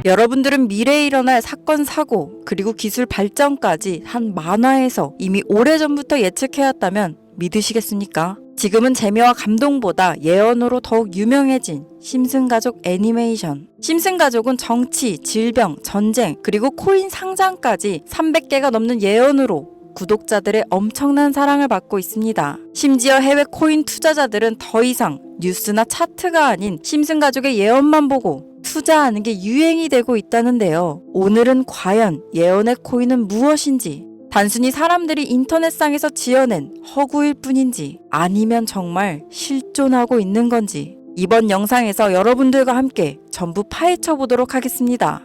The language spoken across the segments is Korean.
여러분들은 미래에 일어날 사건, 사고, 그리고 기술 발전까지 한 만화에서 이미 오래전부터 예측해왔다면 믿으시겠습니까? 지금은 재미와 감동보다 예언으로 더욱 유명해진 심슨 가족 애니메이션. 심슨 가족은 정치, 질병, 전쟁, 그리고 코인 상장까지 300개가 넘는 예언으로 구독자들의 엄청난 사랑을 받고 있습니다. 심지어 해외 코인 투자자들은 더 이상 뉴스나 차트가 아닌 심슨 가족의 예언만 보고 투자하는 게 유행이 되고 있다는데요. 오늘은 과연 예언의 코인은 무엇인지, 단순히 사람들이 인터넷상에서 지어낸 허구일 뿐인지, 아니면 정말 실존하고 있는 건지, 이번 영상에서 여러분들과 함께 전부 파헤쳐 보도록 하겠습니다.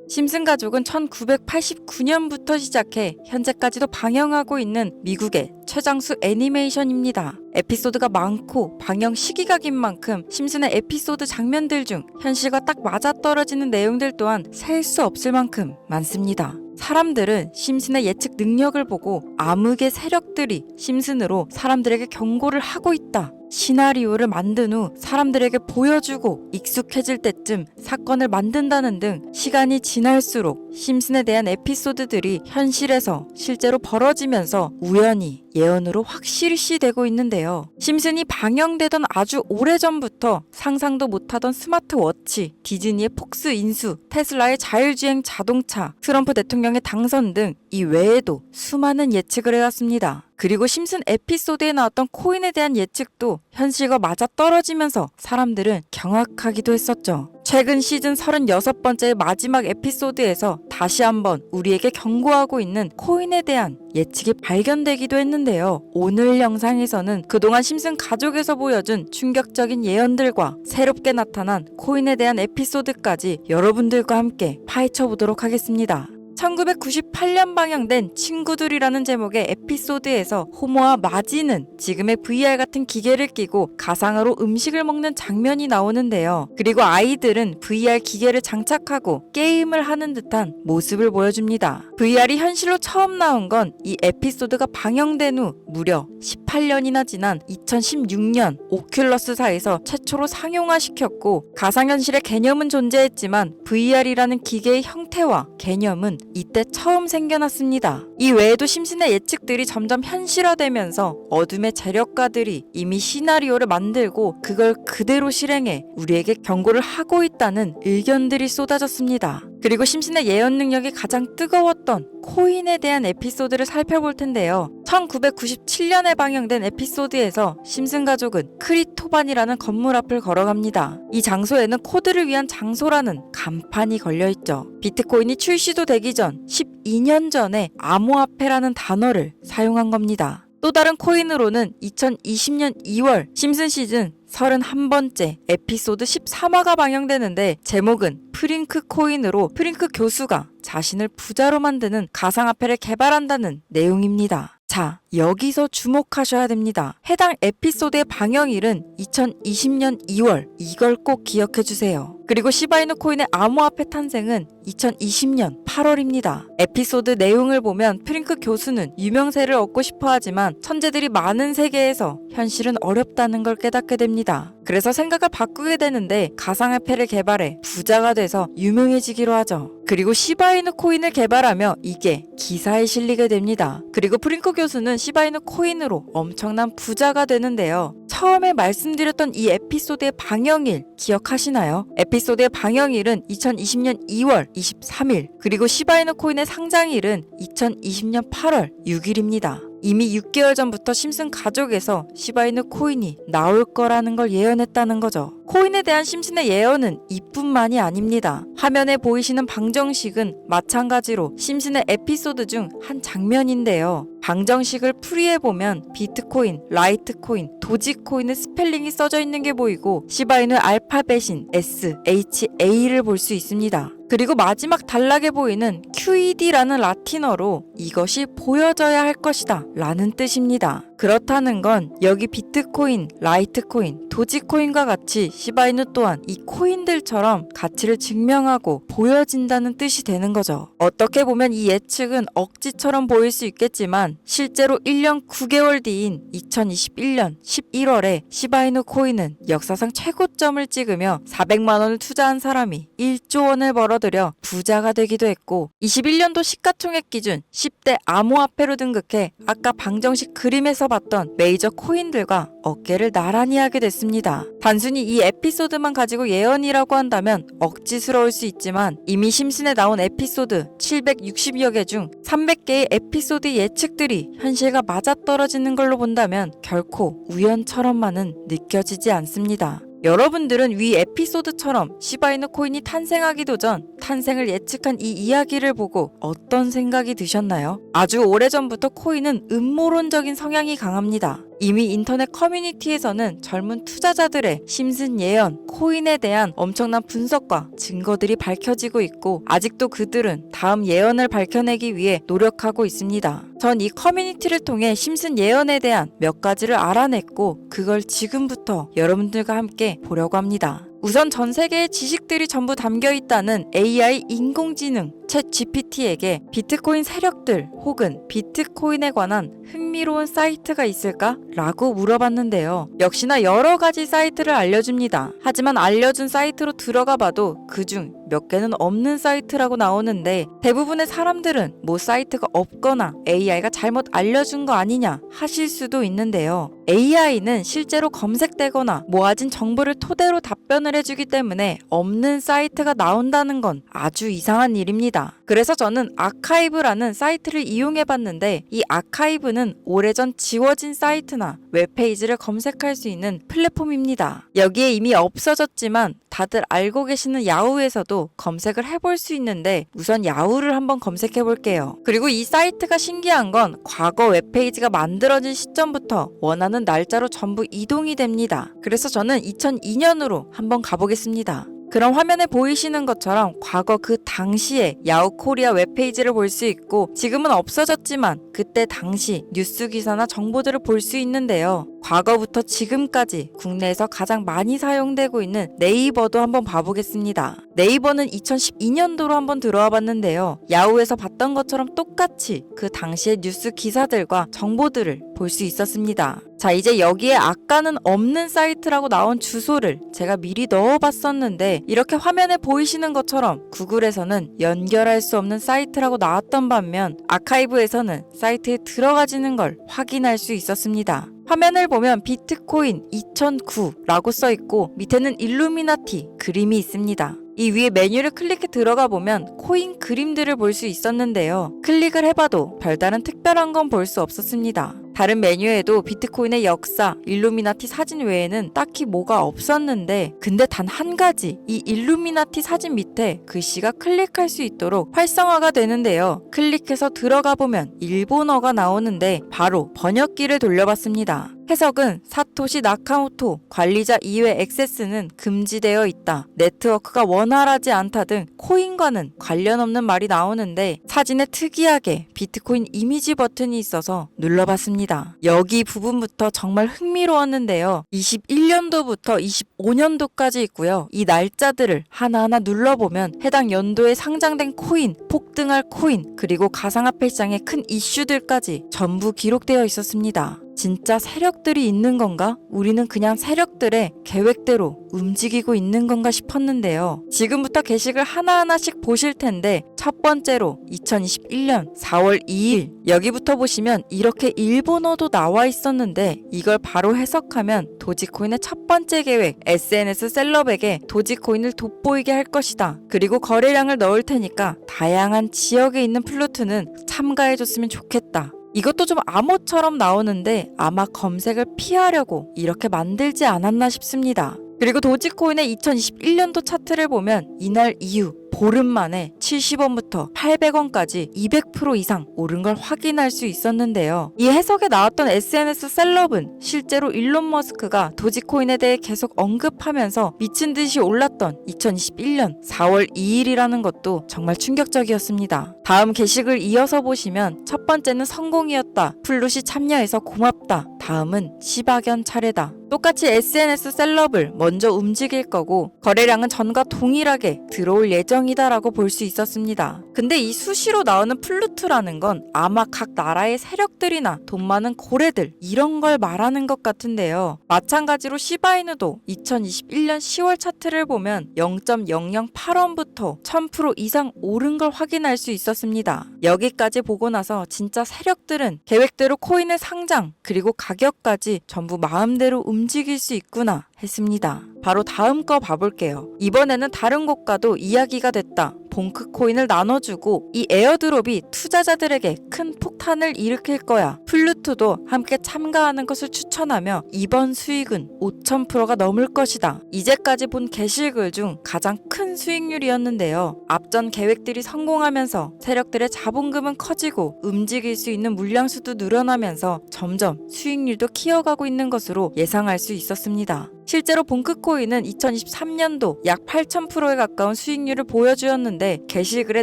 심슨 가족은 1989년부터 시작해 현재까지도 방영하고 있는 미국의 최장수 애니메이션입니다. 에피소드가 많고 방영 시기가 긴 만큼 심슨의 에피소드 장면들 중 현실과 딱 맞아떨어지는 내용들 또한 셀 수 없을 만큼 많습니다. 사람들은 심슨의 예측 능력을 보고 암흑의 세력들이 심슨으로 사람들에게 경고를 하고 있다, 시나리오를 만든 후 사람들에게 보여주고 익숙해질 때쯤 사건을 만든다는 등 시간이 지날수록 심슨에 대한 에피소드들이 현실에서 실제로 벌어지면서 우연히 예언으로 확실시되고 있는데요. 심슨이 방영되던 아주 오래전부터 상상도 못하던 스마트워치, 디즈니의 폭스 인수, 테슬라의 자율주행 자동차, 트럼프 대통령의 당선 등 이 외에도 수많은 예측을 해왔습니다. 그리고 심슨 에피소드에 나왔던 코인에 대한 예측도 현실과 맞아떨어지면서 사람들은 경악하기도 했었죠. 최근 시즌 36번째의 마지막 에피소드에서 다시 한번 우리에게 경고하고 있는 코인에 대한 예측이 발견되기도 했는데요. 오늘 영상에서는 그동안 심슨 가족에서 보여준 충격적인 예언들과 새롭게 나타난 코인에 대한 에피소드까지 여러분들과 함께 파헤쳐 보도록 하겠습니다. 1998년 방영된 친구들이라는 제목의 에피소드에서 호모와 마지는 지금의 VR 같은 기계를 끼고 가상으로 음식을 먹는 장면이 나오는데요. 그리고 아이들은 VR 기계를 장착하고 게임을 하는 듯한 모습을 보여줍니다. VR이 현실로 처음 나온 건 이 에피소드가 방영된 후 무려 18년이나 지난 2016년 오큘러스사에서 최초로 상용화시켰고, 가상현실의 개념은 존재했지만 VR이라는 기계의 형태와 개념은 이때 처음 생겨났습니다. 이 외에도 심슨의 예측들이 점점 현실화되면서 어둠의 재력가들이 이미 시나리오를 만들고 그걸 그대로 실행해 우리에게 경고를 하고 있다는 의견들이 쏟아졌습니다. 그리고 심슨의 예언 능력이 가장 뜨거웠던 코인에 대한 에피소드를 살펴볼 텐데요. 1997년에 방영된 에피소드에서 심슨 가족은 크리토반이라는 건물 앞을 걸어갑니다. 이 장소에는 코드를 위한 장소라는 간판이 걸려있죠. 비트코인이 출시도 되기 전 12년 전에 암호화폐라는 단어를 사용한 겁니다. 또 다른 코인으로는 2020년 2월 심슨 시즌 31번째 에피소드 13화가 방영되는데, 제목은 프링크 코인으로 프링크 교수가 자신을 부자로 만드는 가상화폐를 개발한다는 내용입니다. 자, 여기서 주목하셔야 됩니다. 해당 에피소드의 방영일은 2020년 2월, 이걸 꼭 기억해주세요. 그리고 시바이누 코인의 암호화폐 탄생은 2020년 8월입니다. 에피소드 내용을 보면 프링크 교수는 유명세를 얻고 싶어 하지만 천재들이 많은 세계에서 현실은 어렵다는 걸 깨닫게 됩니다. 그래서 생각을 바꾸게 되는데 가상화폐를 개발해 부자가 돼서 유명해지기로 하죠. 그리고 시바이누 코인을 개발하며 이게 기사에 실리게 됩니다. 그리고 프링크 교수는 시바이누 코인으로 엄청난 부자가 되는데요. 처음에 말씀드렸던 이 에피소드의 방영일 기억하시나요? 에피소드의 방영일은 2020년 2월 23일, 그리고 시바이누 코인의 상장일은 2020년 8월 6일입니다. 이미 6개월 전부터 심슨 가족에서 시바이누 코인이 나올 거라는 걸 예언했다는 거죠. 코인에 대한 심슨의 예언은 이뿐만이 아닙니다. 화면에 보이시는 방정식은 마찬가지로 심슨의 에피소드 중 한 장면인데요. 방정식을 풀이해보면 비트코인, 라이트코인, 도지코인의 스펠링이 써져 있는 게 보이고 시바이누 알파벳인 S, H, A를 볼 수 있습니다. 그리고 마지막 단락에 보이는 QED라는 라틴어로 이것이 보여져야 할 것이다 라는 뜻입니다. 그렇다는 건 여기 비트코인, 라이트코인, 도지코인과 같이 시바이누 또한 이 코인들처럼 가치를 증명하고 보여진다는 뜻이 되는 거죠. 어떻게 보면 이 예측은 억지처럼 보일 수 있겠지만 실제로 1년 9개월 뒤인 2021년 11월에 시바이누 코인은 역사상 최고점을 찍으며 400만 원을 투자한 사람이 1조 원을 벌어들여 부자가 되기도 했고 21년도 시가총액 기준 10대 암호화폐로 등극해 아까 방정식 그림에서 봤던 메이저 코인들과 어깨를 나란히 하게 됐습니다. 단순히 이 에피소드만 가지고 예언이라고 한다면 억지스러울 수 있지만 이미 심슨에 나온 에피소드 760여 개 중 300개의 에피소드 예측들이 현실과 맞아떨어지는 걸로 본다면 결코 우연처럼만은 느껴지지 않습니다. 여러분들은 위 에피소드처럼 시바이누 코인이 탄생하기도 전 탄생을 예측한 이 이야기를 보고 어떤 생각이 드셨나요? 아주 오래전부터 코인은 음모론적인 성향이 강합니다. 이미 인터넷 커뮤니티에서는 젊은 투자자들의 심슨 예언, 코인에 대한 엄청난 분석과 증거들이 밝혀지고 있고 아직도 그들은 다음 예언을 밝혀내기 위해 노력하고 있습니다. 전 이 커뮤니티를 통해 심슨 예언에 대한 몇 가지를 알아냈고 그걸 지금부터 여러분들과 함께 보려고 합니다. 우선 전 세계의 지식들이 전부 담겨 있다는 AI 인공지능 챗 GPT에게 비트코인 세력들 혹은 비트코인에 관한 흥미로운 사이트가 있을까? 라고 물어봤는데요. 역시나 여러 가지 사이트를 알려줍니다. 하지만 알려준 사이트로 들어가 봐도 그중 몇 개는 없는 사이트라고 나오는데 대부분의 사람들은 뭐 사이트가 없거나 AI가 잘못 알려준 거 아니냐 하실 수도 있는데요. AI는 실제로 검색되거나 모아진 정보를 토대로 답변을 해주기 때문에 없는 사이트가 나온다는 건 아주 이상한 일입니다. 그래서 저는 아카이브라는 사이트를 이용해봤는데 이 아카이브는 오래전 지워진 사이트나 웹페이지를 검색할 수 있는 플랫폼입니다. 여기에 이미 없어졌지만 다들 알고 계시는 야후에서도 검색을 해볼 수 있는데 우선 야후를 한번 검색해볼게요. 그리고 이 사이트가 신기한 건 과거 웹페이지가 만들어진 시점부터 원하는 날짜로 전부 이동이 됩니다. 그래서 저는 2002년으로 한번 가보겠습니다. 그럼 화면에 보이시는 것처럼 과거 그 당시에 야후 코리아 웹페이지를 볼 수 있고 지금은 없어졌지만 그때 당시 뉴스 기사나 정보들을 볼 수 있는데요. 과거부터 지금까지 국내에서 가장 많이 사용되고 있는 네이버도 한번 봐보겠습니다. 네이버는 2012년도로 한번 들어와 봤는데요. 야후에서 봤던 것처럼 똑같이 그 당시의 뉴스 기사들과 정보들을 볼 수 있었습니다. 자, 이제 여기에 아까는 없는 사이트라고 나온 주소를 제가 미리 넣어봤었는데 이렇게 화면에 보이시는 것처럼 구글에서는 연결할 수 없는 사이트라고 나왔던 반면 아카이브에서는 사이트에 들어가지는 걸 확인할 수 있었습니다. 화면을 보면 비트코인 2009라고 써있고 밑에는 일루미나티 그림이 있습니다. 이 위에 메뉴를 클릭해 들어가 보면 코인 그림들을 볼 수 있었는데요. 클릭을 해봐도 별다른 특별한 건 볼 수 없었습니다. 다른 메뉴에도 비트코인의 역사, 일루미나티 사진 외에는 딱히 뭐가 없었는데 근데 단 한 가지 이 일루미나티 사진 밑에 글씨가 클릭할 수 있도록 활성화가 되는데요. 클릭해서 들어가 보면 일본어가 나오는데 바로 번역기를 돌려봤습니다. 해석은 사토시 나카모토 관리자 이외 액세스는 금지되어 있다. 네트워크가 원활하지 않다 등 코인과는 관련 없는 말이 나오는데 사진에 특이하게 비트코인 이미지 버튼이 있어서 눌러봤습니다. 여기 부분부터 정말 흥미로웠는데요. 21년도부터 25년도까지 있고요. 이 날짜들을 하나하나 눌러보면 해당 연도에 상장된 코인, 폭등할 코인, 그리고 가상화폐 시장의 큰 이슈들까지 전부 기록되어 있었습니다. 진짜 세력들이 있는 건가? 우리는 그냥 세력들의 계획대로 움직이고 있는 건가 싶었는데요. 지금부터 게시글 하나하나씩 보실 텐데 첫 번째로 2021년 4월 2일 여기부터 보시면 이렇게 일본어도 나와 있었는데 이걸 바로 해석하면 도지코인의 첫 번째 계획 SNS 셀럽에게 도지코인을 돋보이게 할 것이다. 그리고 거래량을 넣을 테니까 다양한 지역에 있는 플루트는 참가해줬으면 좋겠다. 이것도 좀 암호처럼 나오는데 아마 검색을 피하려고 이렇게 만들지 않았나 싶습니다. 그리고 도지코인의 2021년도 차트를 보면 이날 이후 보름 만에 70원부터 800원까지 200% 이상 오른 걸 확인할 수 있었는데요. 이 해석에 나왔던 SNS 셀럽은 실제로 일론 머스크가 도지코인에 대해 계속 언급하면서 미친 듯이 올랐던 2021년 4월 2일이라는 것도 정말 충격적이었습니다. 다음 게시글 이어서 보시면 첫 번째는 성공이었다. 플룻이 참여해서 고맙다. 다음은 시바견 차례다. 똑같이 SNS 셀럽을 먼저 움직일 거고 거래량은 전과 동일하게 들어올 예정이다라고 볼 수 있었습니다. 근데 이 수시로 나오는 플루트라는 건 아마 각 나라의 세력들이나 돈 많은 고래들 이런 걸 말하는 것 같은데요. 마찬가지로 시바이누도 2021년 10월 차트를 보면 0.008원부터 1000% 이상 오른 걸 확인할 수 있었습니다. 여기까지 보고 나서 진짜 세력들은 계획대로 코인을 상장 그리고 가격까지 전부 마음대로 움직일 수 있구나 했습니다. 바로 다음 거 봐볼게요. 이번에는 다른 곳과도 이야기가 됐다. 봉크 코인을 나눠주고 이 에어드롭이 투자자들에게 큰 폭탄을 일으킬 거야. 플루트도 함께 참가하는 것을 추천하며 이번 수익은 5000%가 넘을 것이다. 이제까지 본 게시글 중 가장 큰 수익률이었는데요. 앞전 계획들이 성공하면서 세력들의 자본금은 커지고 움직일 수 있는 물량수도 늘어나면서 점점 수익률도 키워가고 있는 것으로 예상할 수 있었습니다. 실제로 봉크코인은 2023년도 약 8000%에 가까운 수익률을 보여주었는데 게시글의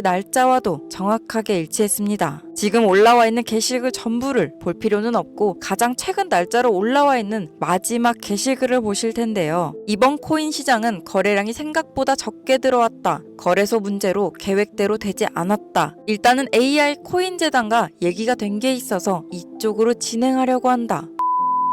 날짜와도 정확하게 일치했습니다. 지금 올라와 있는 게시글 전부를 볼 필요는 없고 가장 최근 날짜로 올라와 있는 마지막 게시글을 보실 텐데요. 이번 코인 시장은 거래량이 생각보다 적게 들어왔다. 거래소 문제로 계획대로 되지 않았다. 일단은 AI 코인 재단과 얘기가 된 게 있어서 이쪽으로 진행하려고 한다.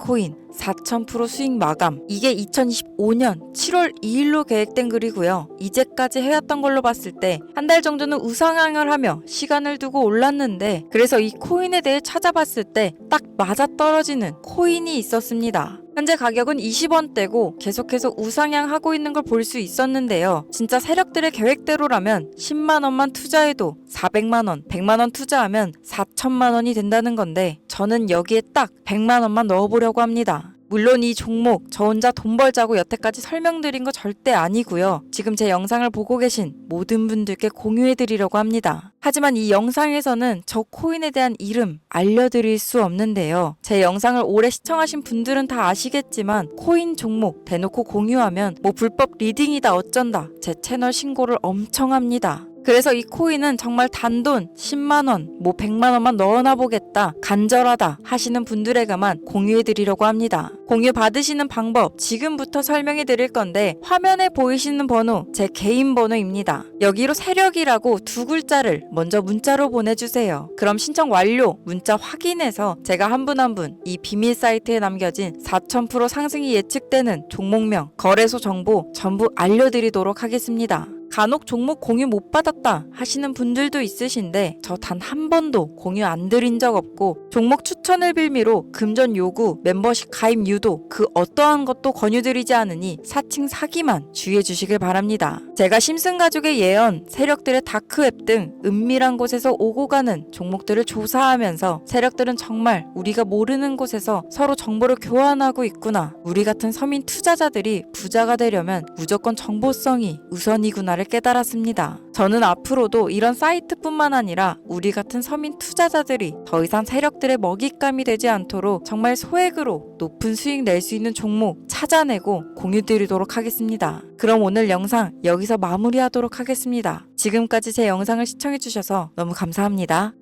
코인 4000% 수익 마감. 이게 2025년 7월 2일로 계획된 글이고요. 이제까지 해왔던 걸로 봤을 때 한 달 정도는 우상향을 하며 시간을 두고 올랐는데 그래서 이 코인에 대해 찾아봤을 때 딱 맞아떨어지는 코인이 있었습니다. 현재 가격은 20원대고 계속해서 우상향하고 있는 걸 볼 수 있었는데요. 진짜 세력들의 계획대로라면 10만원만 투자해도 400만원, 100만원 투자하면 4천만원이 된다는 건데 저는 여기에 딱 100만원만 넣어보려고 합니다. 물론 이 종목 저 혼자 돈 벌자고 여태까지 설명드린 거 절대 아니고요. 지금 제 영상을 보고 계신 모든 분들께 공유해드리려고 합니다. 하지만 이 영상에서는 저 코인에 대한 이름 알려드릴 수 없는데요. 제 영상을 오래 시청하신 분들은 다 아시겠지만 코인 종목 대놓고 공유하면 뭐 불법 리딩이다 어쩐다 제 채널 신고를 엄청 합니다. 그래서 이 코인은 정말 단돈 10만원, 뭐 100만원만 넣어놔 보겠다, 간절하다 하시는 분들에게만 공유해드리려고 합니다. 공유 받으시는 방법 지금부터 설명해 드릴 건데 화면에 보이시는 번호 제 개인 번호입니다. 여기로 세력이라고 2글자를 먼저 문자로 보내주세요. 그럼 신청 완료, 문자 확인해서 제가 한 분 한 분 이 비밀 사이트에 남겨진 4000% 상승이 예측되는 종목명, 거래소 정보 전부 알려드리도록 하겠습니다. 간혹 종목 공유 못 받았다 하시는 분들도 있으신데 저 단 한 번도 공유 안 드린 적 없고 종목 추천을 빌미로 금전 요구, 멤버십 가입 유도 그 어떠한 것도 권유드리지 않으니 사칭 사기만 주의해 주시길 바랍니다. 제가 심슨 가족의 예언, 세력들의 다크웹 등 은밀한 곳에서 오고 가는 종목들을 조사하면서 세력들은 정말 우리가 모르는 곳에서 서로 정보를 교환하고 있구나. 우리 같은 서민 투자자들이 부자가 되려면 무조건 정보성이 우선이구나를 깨달았습니다. 저는 앞으로도 이런 사이트뿐만 아니라 우리 같은 서민 투자자들이 더 이상 세력들의 먹잇감이 되지 않도록 정말 소액으로 높은 수익 낼 수 있는 종목 찾아내고 공유드리도록 하겠습니다. 그럼 오늘 영상 여기서 마무리하도록 하겠습니다. 지금까지 제 영상을 시청해주셔서 너무 감사합니다.